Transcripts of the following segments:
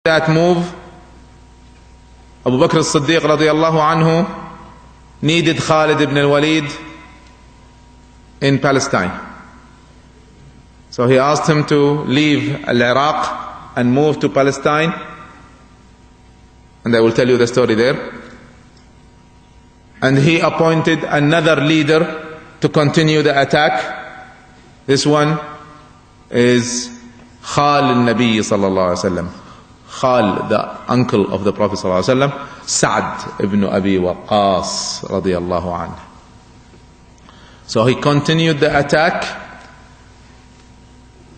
that move, Abu Bakr as-Siddiq radiyallahu anhu needed Khalid ibn al-Walid in Palestine. So he asked him to leave Iraq and move to Palestine. And I will tell you the story there. And he appointed another leader to continue the attack. This one is Khal al-Nabi sallallahu alaihi wasallam. Khal, the uncle of the Prophet sallallahu alaihi wasallam, Sa'd ibn Abi Waqqas radiyallahu anhu. So he continued the attack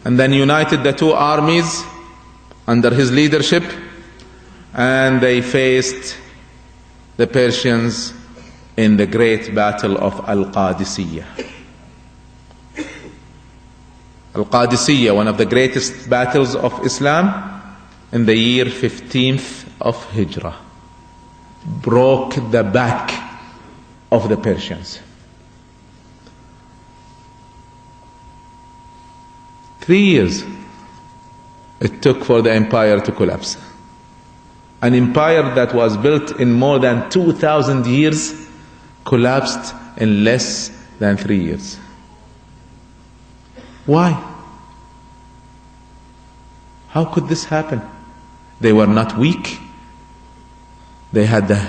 and then united the two armies under his leadership, and they faced the Persians in the great battle of Al-Qadisiyah. Al-Qadisiyah, one of the greatest battles of Islam, in the year 15th of Hijrah, broke the back of the Persians. 3 years it took for the empire to collapse. An empire that was built in more than 2,000 years collapsed in less than 3 years. Why? How could this happen? They were not weak. They had the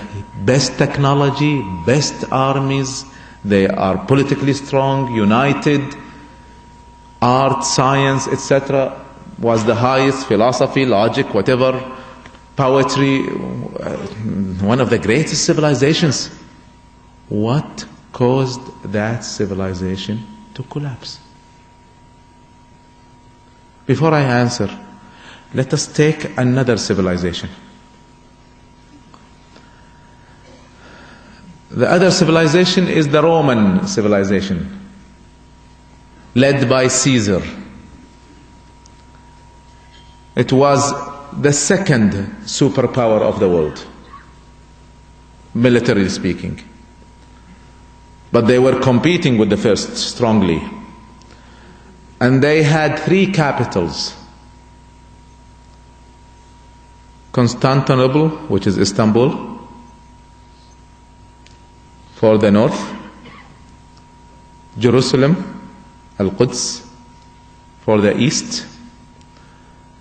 best technology, best armies. They are politically strong, united. Art, science, etc. was the highest. Philosophy, logic, whatever. Poetry, one of the greatest civilizations. What caused that civilization to collapse? Before I answer, let us take another civilization. The other civilization is the Roman civilization, led by Caesar. It was the second superpower of the world, militarily speaking. But they were competing with the first strongly. And they had 3 capitals. Constantinople, which is Istanbul, for the north. Jerusalem, Al-Quds, for the east.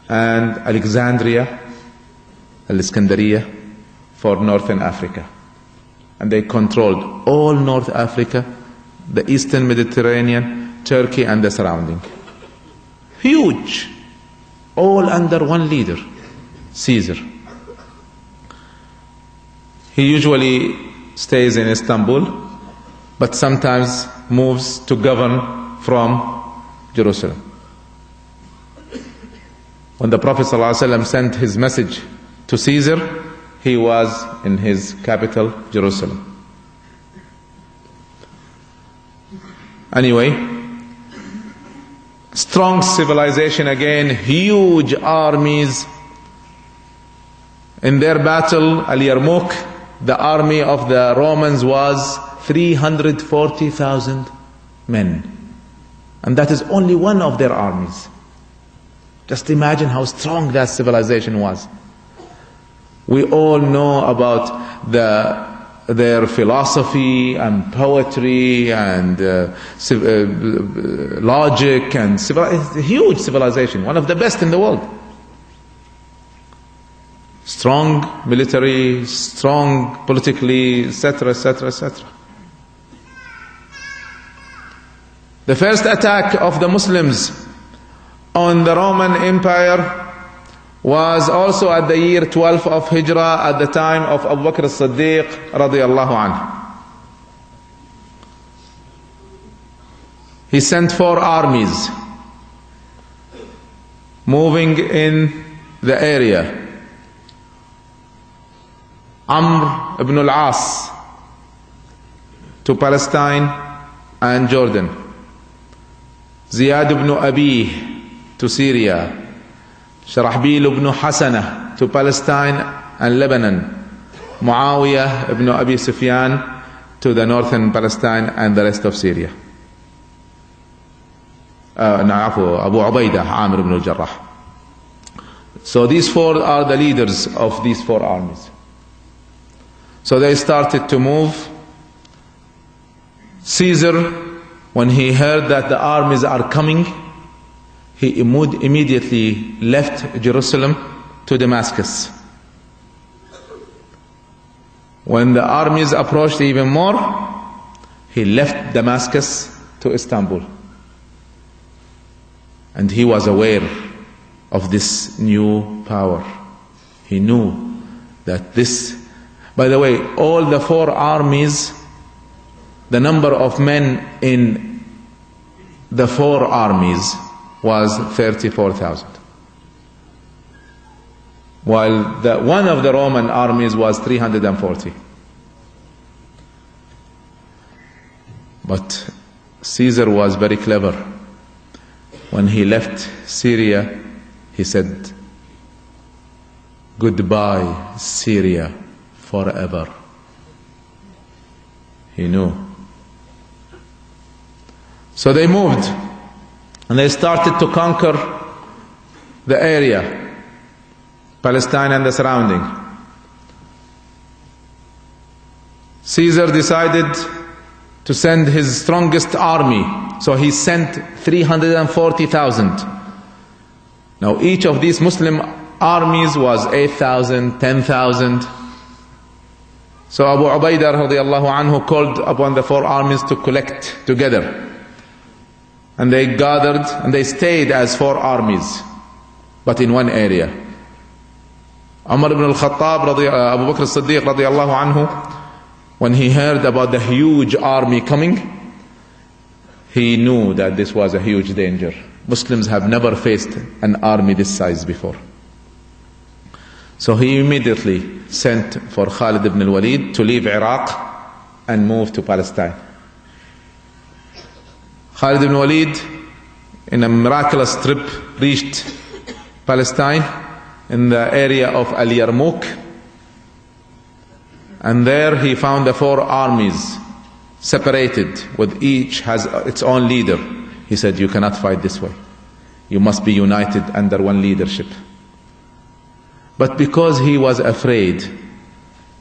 And Alexandria, Al-Iskandariya, for northern Africa. And they controlled all North Africa, the eastern Mediterranean, Turkey and the surrounding. Huge. All under one leader, Caesar. He usually stays in Istanbul, but sometimes moves to govern from Jerusalem. When the Prophet ﷺ sent his message to Caesar, he was in his capital, Jerusalem. Anyway, strong civilization again, huge armies. In their battle, Al-Yarmouk, the army of the Romans was 340,000 men. And that is only one of their armies. Just imagine how strong that civilization was. We all know about their philosophy and poetry and logic and huge civilization, one of the best in the world. Strong military, strong politically, etc., etc., etc. The first attack of the Muslims on the Roman Empire was also at the year 12 of Hijrah, at the time of Abu Bakr as-Siddiq radiyallahu anhu. He sent 4 armies moving in the area. Amr ibn al-As to Palestine and Jordan. Ziyad ibn Abi to Syria. Sharahbil ibn Hasana to Palestine and Lebanon. Muawiyah ibn Abi Sufyan to the northern Palestine and the rest of Syria. Abu Ubaidah, Amr ibn al-Jarrah. So these four are the leaders of these four armies. So they started to move. Caesar, when he heard that the armies are coming, he immediately left Jerusalem to Damascus. When the armies approached even more, he left Damascus to Istanbul. And he was aware of this new power. He knew that this, by the way, all the four armies, the number of men in the four armies was 34,000. While one of the Roman armies was 340. But Caesar was very clever. When he left Syria, he said, "Goodbye, Syria, forever." He knew. So they moved, and they started to conquer the area, Palestine and the surrounding. Caesar decided to send his strongest army, so he sent 340,000. Now each of these Muslim armies was 8,000, 10,000. So Abu Ubaidah radiallahu anhu called upon the four armies to collect together. And they gathered and they stayed as four armies, but in one area. Umar ibn al-Khattab, Abu Bakr as-Siddiq radiallahu anhu, when he heard about the huge army coming, he knew that this was a huge danger. Muslims have never faced an army this size before. So he immediately sent for Khalid ibn al-Walid to leave Iraq and move to Palestine. Khalid ibn al-Walid, in a miraculous trip, reached Palestine in the area of Al-Yarmouk, and there he found the four armies separated, with each has its own leader. He said, "You cannot fight this way. You must be united under one leadership." But because he was afraid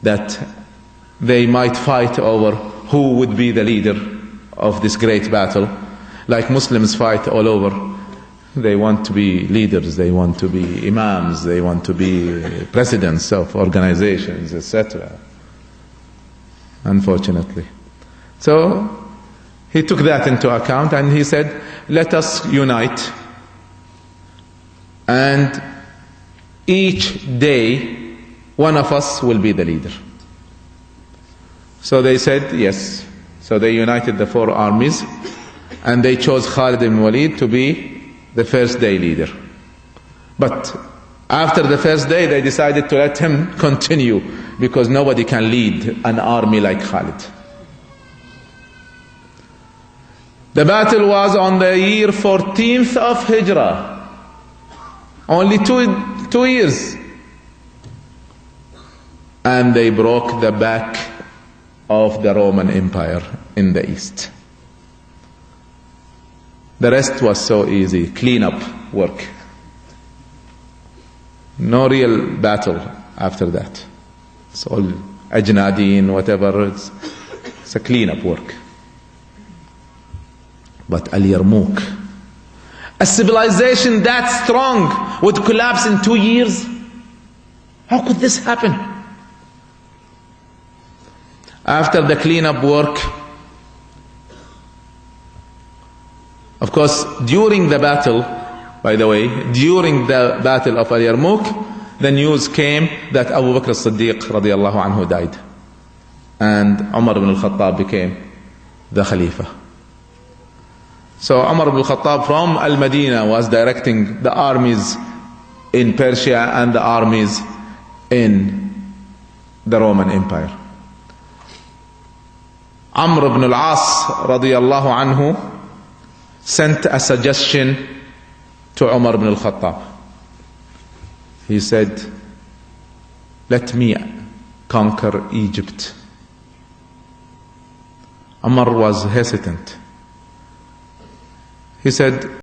that they might fight over who would be the leader of this great battle, like Muslims fight all over, they want to be leaders, they want to be imams, they want to be presidents of organizations, etc. Unfortunately. So he took that into account and he said, "Let us unite, and each day one of us will be the leader." So they said yes. So they united the four armies, and they chose Khalid ibn Walid to be the first day leader. But after the first day, they decided to let him continue, because nobody can lead an army like Khalid. The battle was on the year 14th of Hijrah. Only two years. And they broke the back of the Roman Empire in the east. The rest was so easy, clean-up work. No real battle after that. It's all ajnadin, whatever, it's a clean-up work. But Al-Yarmouk, a civilization that strong, would collapse in 2 years? How could this happen? After the clean-up work, of course, during the battle, by the way, during the battle of Al-Yarmouk, the news came that Abu Bakr as-Siddiq radiallahu anhu died, and Umar ibn al-Khattab became the Khalifa. So Umar ibn al-Khattab from Al-Madinah was directing the armies in Persia and the armies in the Roman Empire. Amr ibn al-As radiallahu anhu sent a suggestion to Umar ibn al-Khattab. He said, "Let me conquer Egypt." Umar was hesitant. He said,